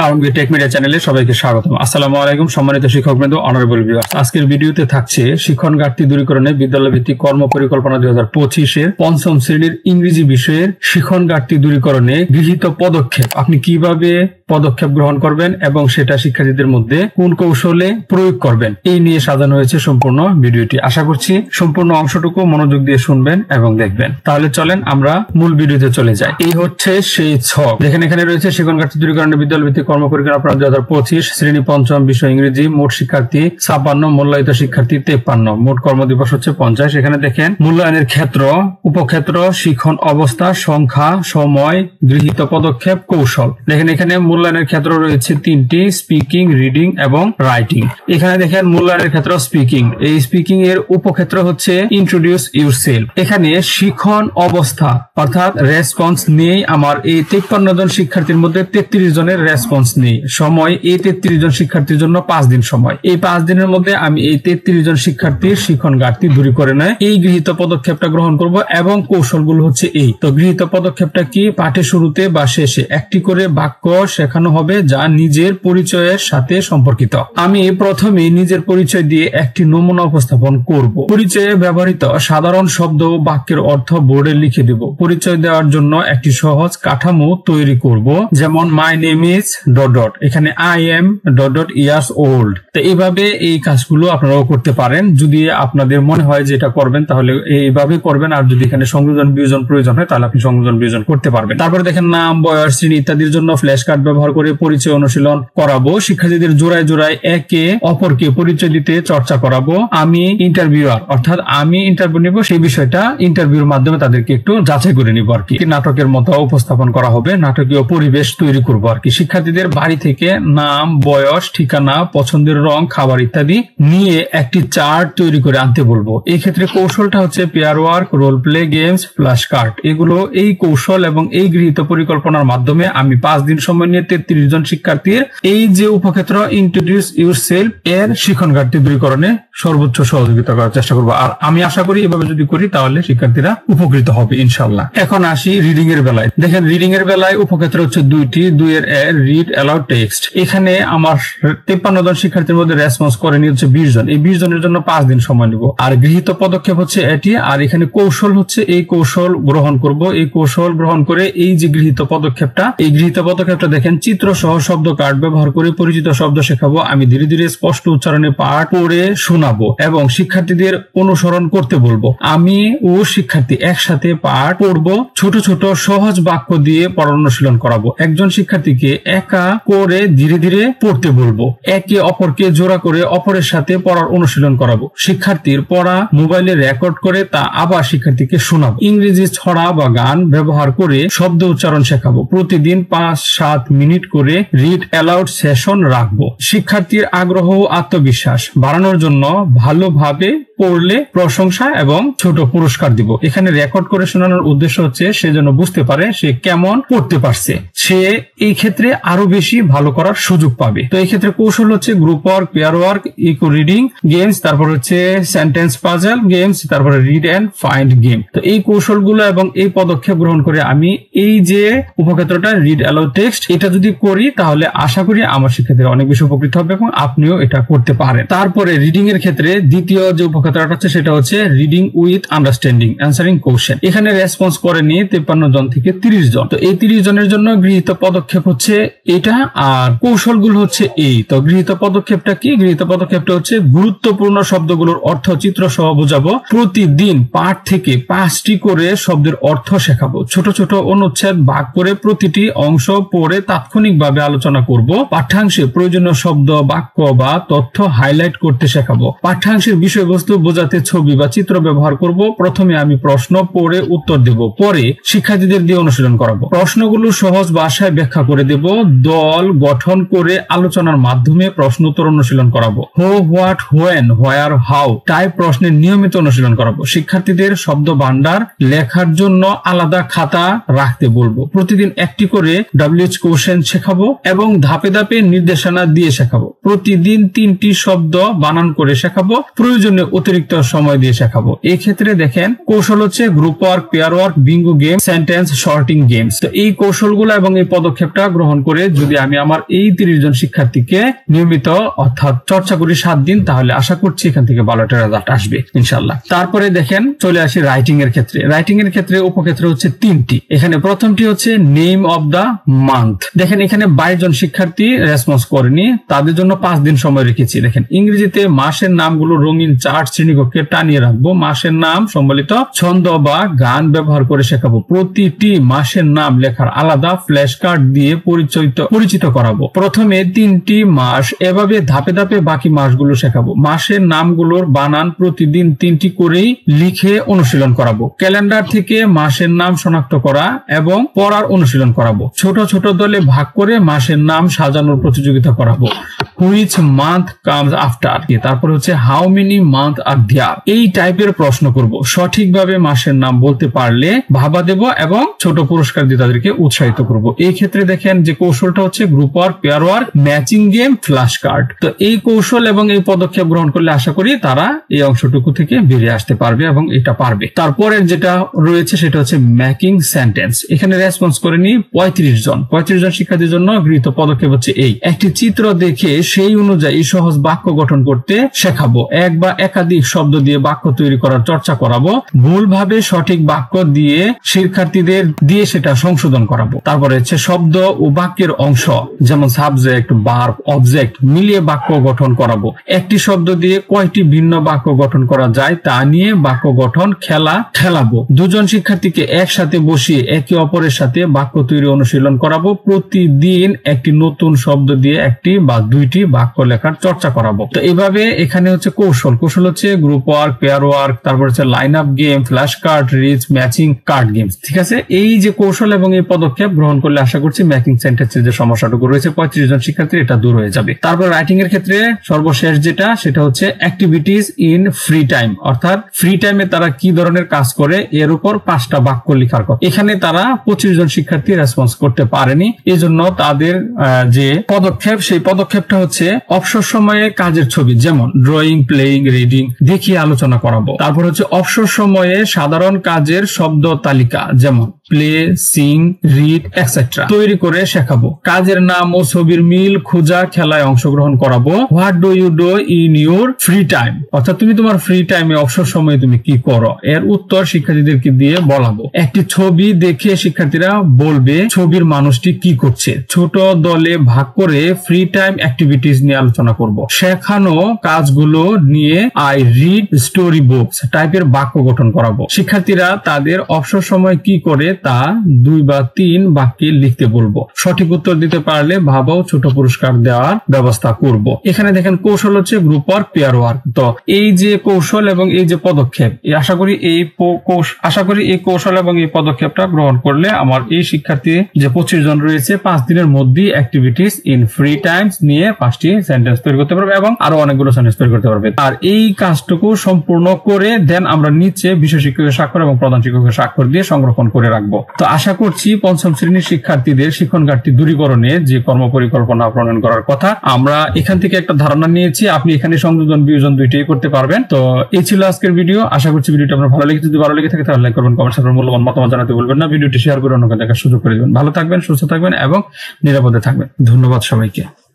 Alamgir take media চ্যানেলে সবাইকে স্বাগতম। আসসালামু আলাইকুম সম্মানিত শিক্ষকবৃন্দ, অনারেবল ভিউয়ার্স। আজকের ভিডিওতে থাকছে শিক্ষণ ঘাটতি দূরীকরণে বিদ্যালয় ভিত্তিক কর্ম পরিকল্পনা 2025 এর পঞ্চম শ্রেণীর ইংরেজি বিষয়ের শিক্ষণ ঘাটতি দূরীকরণে গৃহীত পদক্ষেপ। আপনি কিভাবে পদক্ষেপ গ্রহণ করবেন এবং সেটা শিক্ষার্থীদের মধ্যে কোন কৌশলে প্রয়োগ করবেন, এই নিয়ে সাজানো হয়েছে সম্পূর্ণ ভিডিওটি। আশা করছি সম্পূর্ণ অংশটুকু মনোযোগ দিয়ে শুনবেন এবং দেখবেন। তাহলে চলেন আমরা মূল ভিডিওতে চলে যাই। এই হচ্ছে সেই ছক। দেখেন এখানে রয়েছে শিক্ষণ ঘাটতি দূরীকরণে বিদ্যালয় ভিত্তিক কর্ম পরিকল্পনা 2025 শ্রেণী পঞ্চম বিষয় ইংরেজি। মোট শিক্ষার্থী 56, মূল্যায়িত শিক্ষার্থী 53, মোট কর্মদিবস হচ্ছে 50। এখানে দেখেন মূল্যায়নের ক্ষেত্র, উপক্ষেত্র, শিক্ষণ অবস্থা, সংখ্যা, সময়, গৃহীত পদক্ষেপ, কৌশল। দেখেন এখানে মূল্যায়নের ক্ষেত্র রয়েছে 3টি: স্পিকিং, রিডিং এবং রাইটিং। এখানে দেখেন মূল্যায়নের ক্ষেত্র স্পিকিং। এই স্পিকিং এর উপক্ষেত্র হচ্ছে ইন্ট্রোডিউস ইউরসেলফ। এখানে শিক্ষণ অবস্থা অর্থাৎ রেসপন্স নেই আমার এই 53 জন শিক্ষার্থীর মধ্যে 33 জনের রেসপন্স নেই। সময় এই 33 জন শিক্ষার্থীর জন্য 5 দিন সময়। এই 5 দিনের মধ্যে আমি এই 33 জন শিক্ষার্থীর শিক্ষণ ঘাটতি দূর করে নেয় এই গৃহীত পদক্ষেপটা গ্রহণ করব এবং কৌশলগুলো হচ্ছে এই। তো গৃহীত পদক্ষেপটা কি? পাঠের শুরুতে বা শেষে একটি করে বাক্য শেখানো হবে যা নিজের পরিচয়ের সাথে সম্পর্কিত। আমি প্রথমে নিজের পরিচয় দিয়ে একটি নমুনা উপস্থাপন করব। পরিচয়ে ব্যবহৃত সাধারণ শব্দ ও বাক্যের অর্থ বোর্ডে লিখে দেব। পরিচয় দেওয়ার জন্য একটি সহজ কাঠামো তৈরি করব, যেমন মাই নেম ইজ ... এখানে আই এম ... ইয়ার্স ওল্ড। তো এইভাবে এই কাজগুলো আপনারাও করতে পারেন। যদি আপনাদের মনে হয় যে এটা করবেন তাহলে এইভাবে করবেন, আর যদি এখানে সংযোজন বিয়োজন প্রয়োজন হয় তাহলে আপনি সংযোজন বিয়োজন করতে পারবেন। তারপরে দেখেন নাম, বয়স, শ্রেণী ইত্যাদির জন্য ফ্ল্যাশ কার্ড ব্যবহার করে পরিচয় অনুশীলন করাবো। শিক্ষার্থীদের জোড়ায় জোড়ায় একে অপরকে পরিচয় দিতে চর্চা করাবো। আমি ইন্টারভিউয়ার অর্থাৎ আমি ইন্টারভিউ নিব, সেই বিষয়টা ইন্টারভিউর মাধ্যমে তাদেরকে একটু যাচাই করে নিব আর কি। নাটকের মতো উপস্থাপন করা হবে, নাটকীয় পরিবেশ তৈরি করবো আর কি। শিক্ষার্থীদের বাড়ি থেকে নাম, বয়স, ঠিকানা, পছন্দের রং, খাবার ইত্যাদি নিয়ে একটি চার্ট তৈরি করে আনতে বলবো। এই ক্ষেত্রে কৌশলটা হচ্ছে pair work, role play, games, flash card. এগুলো এই কৌশল এবং এই গৃহীত পরিকল্পনার মাধ্যমে আমি 5 দিন সময় নিয়ে 33 জন শিক্ষার্থীর এই যে উপক্ষেত্র ইন্ট্রোডিউস ইউরসেলফ এর শিক্ষণ ঘাটতি দূরীকরণে সর্বোচ্চ সহযোগিতা করার চেষ্টা করবো। আর আমি আশা করি এভাবে যদি করি তাহলে শিক্ষার্থীরা উপকৃত হবে ইনশাল্লাহ। এখন আসি রিডিং এর বেলায়। দেখেন রিডিং এর বেলায় উপক্ষেত্র হচ্ছে 2টি। 2 এর রিড অ্যালাউড টেক্সট। এখানে আমার 53 জন শিক্ষার্থীর মধ্যে রেসপন্স করেনি হচ্ছে 20 জন। এই 20 জনের জন্য 5 দিন সময় নিব। আর গৃহীত পদক্ষেপ হচ্ছে এটি। আর এখানে কৌশল হচ্ছে এই কৌশল গ্রহণ করব। এই কৌশল গ্রহণ করে এই যে গৃহীত পদক্ষেপটা, এই গৃহীত পদক্ষেপটা দেখেন চিত্র সহ শব্দ কার্ড ব্যবহার করে পরিচিত শব্দ শেখাবো। আমি ধীরে ধীরে স্পষ্ট উচ্চারণে পাঠ পড়ে শোনাবো এবং শিক্ষার্থীদের অনুসরণ করতে বলবো। আমি ও শিক্ষার্থী একসাথে পাঠ পড়বো। ছোট ছোট সহজ বাক্য দিয়ে পড়ার অনুশীলন করাবো। একজন শিক্ষার্থীকে একা করে ধীরে ধীরে পড়তে বলবো। একে অপরকে জোড়া করে অপরের সাথে পড়ার অনুশীলন করাবো। শিক্ষার্থীর পড়া মোবাইলে রেকর্ড করে তা আবার শিক্ষার্থীকে শোনাবো। ইংরেজি ছড়া বা গান ব্যবহার করে শব্দ উচ্চারণ শেখাবো। প্রতিদিন 5-7 মিনিট করে রিড অ্যালাউড সেশন রাখবো। শিক্ষার্থীর আগ্রহ ও আত্মবিশ্বাস বাড়ানোর জন্য ভালোভাবে পড়লে প্রশংসা এবং ছোট পুরস্কার দিব। এখানে রেকর্ড করে শোনানোর উদ্দেশ্য হচ্ছে সে যেন বুঝতে পারে সে কেমন পড়তে পারছে, সে এই ক্ষেত্রে আরো বেশি ভালো করার সুযোগ পাবে। তো এই ক্ষেত্রে কৌশল হচ্ছে group work, pair work, echo reading, games, তারপর হচ্ছে সেন্টেন্স পাজল গেমস, তারপরে রিড এন্ড ফাইন্ড গেম। তো এই কৌশলগুলো এবং এই পদক্ষেপ গ্রহণ করে আমি এই যে উপক্ষেত্রটা রিড অ্যালাউড টেক্সট, এটা যদি করি তাহলে আশা করি আমার শিক্ষার্থীরা অনেক বেশি উপকৃত হবে এবং আপনিও এটা করতে পারেন। তারপরে রিডিং এর ক্ষেত্রে দ্বিতীয় যে উপক্ষেত্রটা হচ্ছে সেটা হচ্ছে reading with understanding, answering question. এখানে রেসপন্স করেনি 53 জন থেকে 30 জন। তো এই 30 জনের জন্য গৃহীত পদক্ষেপ হচ্ছে এটা, আর কৌশলগুলো হচ্ছে এই। তো গৃহীত পদক্ষেপটা কি? গৃহীত পদক্ষেপটা হচ্ছে গুরুত্বপূর্ণ শব্দগুলোর অর্থ চিত্র সহ বোঝাবো। প্রতিদিন পাঠ থেকে 5টি করে শব্দের অর্থ শেখাবো। ছোট ছোট অনুচ্ছেদ ভাগ করে প্রতিটি অংশ পড়ে তাৎক্ষণিকভাবে আলোচনা করব। পাঠ্যাংশে প্রয়োজনীয় শব্দ, বাক্য বা তথ্য হাইলাইট করতে শেখাবো। পাঠ্যাংশের বিষয়বস্তু বোঝাতে ছবি বা চিত্র ব্যবহার করব। প্রথমে আমি প্রশ্ন পড়ে উত্তর দেব, পরে শিক্ষার্থীদের দিয়ে অনুশীলন করাবো। প্রশ্নগুলো সহজ ভাষায় ব্যাখ্যা করে দেব। দল গঠন করে আলোচনার মাধ্যমে প্রশ্ন উত্তর অনুশীলন করাবো। হো, what, when, where, how type প্রশ্নের নিয়মিত অনুশীলন করাবো। শিক্ষার্থীদের শব্দ ভান্ডার লেখার জন্য আলাদা খাতা রাখতে বলবো। প্রতিদিন একটি করে WH কোশ্চেন পাংচুয়েশন শেখাবো এবং ধাপে ধাপে নির্দেশনা দিয়ে শেখাবো। প্রতিদিন 3টি শব্দ বানান করে শেখাবো, প্রয়োজনে অতিরিক্ত সময় দিয়ে শেখাবো। এই ক্ষেত্রে দেখেন কৌশল হচ্ছে group work, pair work, Bingo game, sentence sorting games. তো এই কৌশলগুলো এবং এই পদক্ষেপটা গ্রহণ করে যদি আমি আমার এই 30 জন শিক্ষার্থীকে নিয়মিত অর্থাৎ চর্চা করি 7 দিন, তাহলে আশা করছি এখান থেকে ভালো একটা রেজাল্ট আসবে ইনশাআল্লাহ। তারপরে দেখেন চলে আসি রাইটিং এর ক্ষেত্রে। রাইটিং এর ক্ষেত্রে উপক্ষেত্র হচ্ছে 3টি। এখানে প্রথমটি হচ্ছে নেম অফ দা মান্থ। দেখেন এখানে 22 জন শিক্ষার্থী রেসপন্স করেনি, তাদের জন্য 5 দিন সময় রেখেছি। দেখেন ইংরেজিতে মাসের নামগুলো রঙিন চার্ট শ্রেণীকক্ষে টানিয়ে রাখবো। মাসের নাম সম্বলিত ছন্দ বা গান ব্যবহার করে শেখাবো। প্রতিটি মাসের নাম লেখার আলাদা ফ্ল্যাশ কার্ড দিয়ে পরিচিত করাবো। প্রথমে 3টি মাস, এভাবে ধাপে ধাপে বাকি মাসগুলো শেখাবো। মাসের নামগুলোর বানান প্রতিদিন 3টি করেই লিখে অনুশীলন করাবো। ক্যালেন্ডার থেকে মাসের নাম শনাক্ত করা এবং পড়ার অনুশীলন করাবো। ছোট ছোট দলে ভাগ করে মাসের নাম সাজানোর প্রতিযোগিতা করাবো। হুইচ মান্থ কামস আফটার, তারপর হচ্ছে হাউ মেনি মান্থ আর দেয়ার। এই টাইপের প্রশ্ন করব। সঠিকভাবে মাসের নাম বলতে পারলে ভাবা দেব এবং ছোট পুরস্কার দিয়ে তাদেরকে উৎসাহিত করব। এই ক্ষেত্রে দেখেন যে কৌশলটা হচ্ছে group work, pair work, matching game, flash card. তো এই কৌশল এবং এই পদক্ষেপ গ্রহণ করলে আশা করি তারা এই অংশটুকু থেকে বেরিয়ে আসতে পারবে এবং এটা পারবে। তারপরের যেটা রয়েছে সেটা হচ্ছে মেকিং সেন্টেন্স। এখানে রেসপন্স করেনি 35 জন। 35 জন শিক্ষার্থীর জন্য গৃহীত পদক্ষেপ হচ্ছে এই একটি চিত্র দেখে সেই অনুযায়ী সহজ বাক্য গঠন করতে শেখাবো। এক বা একাধিক শব্দ দিয়ে বাক্য তৈরি করার চর্চা করাবো। ভুলভাবে সঠিক বাক্য দিয়ে শিক্ষার্থীদের দিয়ে সেটা সংশোধন করাবো। তারপরে হচ্ছে শব্দ ও বাক্যের অংশ যেমন সাবজেক্ট, ভার্ব, অবজেক্ট মিলিয়ে বাক্য গঠন করাবো। একটি শব্দ দিয়ে কয়টি ভিন্ন বাক্য গঠন করা যায় তা নিয়ে বাক্য গঠন খেলাবো। 2 জন শিক্ষার্থীকে একসাথে বসিয়ে একে অপরের সাথে বাক্য তৈরি অনুশীলন করাবো। প্রতিদিন একটি নতুন শব্দ দিয়ে একটি বা 2টি বাক্য লেখার চর্চা করাবো। তো এইভাবে এখানে হচ্ছে কৌশল হচ্ছে গ্রুপ ওয়ার্ক, পেয়ার ওয়ার্ক, তারপর হচ্ছে line up game, flash card, rich, matching card games. ঠিক আছে, এই যে কৌশল এবং এই পদক্ষেপ গ্রহণ করলে আশা করছি মেকিং সেন্টেন্সের যে সমস্যাটুকু রয়েছে 35 জন শিক্ষার্থী এটা দূর হয়ে যাবে। তারপর রাইটিং এর ক্ষেত্রে সর্বশেষ সেটা হচ্ছে অ্যাক্টিভিটিস ইন ফ্রি টাইম, অর্থাৎ ফ্রি টাইমে তারা কি ধরনের কাজ করে এর উপর 5টা বাক্য লেখার কথা। এখানে তারা 25 জন শিক্ষার্থী রেসপন্স করতে পারেনি। এজন্য তাদের যে পদক্ষেপ সেই পদক্ষেপটা হচ্ছে অবসর সময়ে কাজের ছবি যেমন ড্রয়িং, প্লেইং, রিডিং দেখিয়ে আলোচনা করাবো। তারপর হচ্ছে অবসর সময়ে সাধারণ কাজের শব্দ তালিকা যেমন প্লে, সিং, রিড এটসেট্রা তৈরি করে শেখাবো। কাজের নাম ও ছবির মিল খোঁজা খেলায় অংশগ্রহণ করাবো। What do you do in your free time, অর্থাৎ তুমি তোমার ফ্রি টাইমে অবসর সময়ে তুমি কি করো এর উত্তর শিক্ষার্থীদেরকে দিয়ে বলাবো। একটি ছবি দেখে শিক্ষার্থীরা বলবে ছবির মানুষটি কি করছে। ছোট দলে ভাগ করে ফ্রি টাইম অ্যাক্টিভিটিস নিয়ে আলোচনা করব। শেখানো কাজগুলো নিয়ে আই রিড স্টোরি বুকস টাইপের বাক্য গঠন করাবো। শিক্ষার্থীরা তাদের অবসর সময় কি করে তা 2 বা 3 বাক্যে লিখতে বলবো। সঠিক উত্তর দিতে পারলে ভাবাও ছোট পুরস্কার দেওয়ার ব্যবস্থা করব। এখানে দেখেন কৌশল হচ্ছে গ্রুপ ওয়ার্ক, পেয়ার ওয়ার্ক। তো এই যে কৌশল এবং এই যে পদক্ষেপ আশা করি এই কৌশল এবং এই পদক্ষেপটা গ্রহণ করলে আমার এই শিক্ষার্থী যে 25 জন রয়েছে 5 দিনের মধ্যে অ্যাক্টিভিটিস ইন ফ্রি টাইমস নিয়ে 5টি সেন্টেন্স তৈরি করতে পারবে এবং আরো অনেকগুলো সেন্টেন্স তৈরি করতে পারবে। আর এই কাজটুকু সম্পূর্ণ করে দেন আমরা নিচে বিষয় শিক্ষকের স্বাক্ষর এবং প্রধান শিক্ষকের স্বাক্ষর দিয়ে সংরক্ষণ করে রাখবো। তো আশা করছি 5ম শ্রেণীর শিক্ষার্থীদের শিক্ষণ ঘাটতি দূরীকরণে যে কর্মপরিকল্পনা প্রণয়ন করার কথা আমরা এখান থেকে একটা ধারণা নিয়েছি। আপনি এখানে সংযোজন বিয়োজন দুইটাই করতে পারবেন। তো এই ছিল আজকের ভিডিও। আশা করছি ভিডিওটা আপনার ভালো লেগেছে। যদি ভালো লেগে থাকে তাহলে লাইক করবেন, কমেন্টস করবেন, মূল্যবান মতামত জানাতে ভুলবেন না। ভিডিওটি শেয়ার করে অন্যকে দেখার সুযোগ করে দেবেন। ভালো থাকবেন, সুস্থ থাকবেন এবং নিরাপদে থাকবেন। ধন্যবাদ সবাইকে।